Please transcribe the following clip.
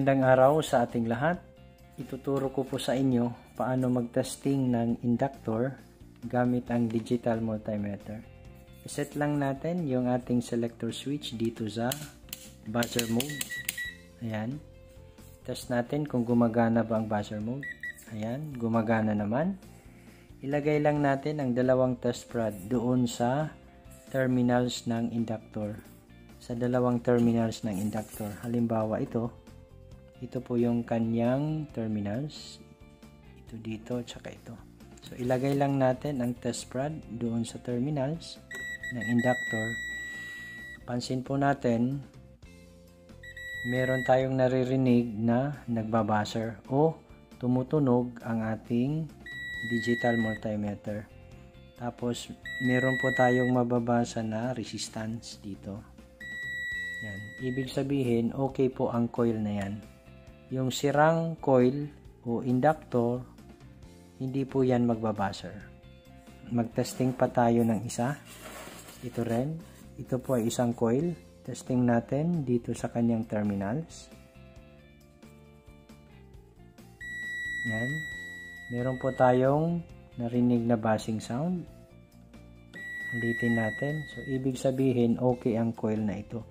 Magandang araw sa ating lahat. Ituturo ko po sa inyo paano mag-testing ng inductor gamit ang digital multimeter. Iset lang natin yung ating selector switch dito sa buzzer mode. Ayan. Test natin kung gumagana ba ang buzzer mode. Ayan, gumagana naman. Ilagay lang natin ang dalawang test rod doon sa terminals ng inductor. Sa dalawang terminals ng inductor. Halimbawa ito po yung kanyang terminals. Ito dito, tsaka ito. So, ilagay lang natin ang test rod doon sa terminals ng inductor. Pansin po natin, meron tayong naririnig na nagbabuzzer o tumutunog ang ating digital multimeter. Tapos, meron po tayong mababasa na resistance dito. Yan. Ibig sabihin, okay po ang coil na yan. Yung sirang coil o inductor, hindi po yan magbabuzzer. Mag-testing pa tayo ng isa. Ito rin. Ito po ay isang coil. Testing natin dito sa kanyang terminals. Yan. Meron po tayong narinig na buzzing sound. Ulitin natin. So, ibig sabihin, okay ang coil na ito.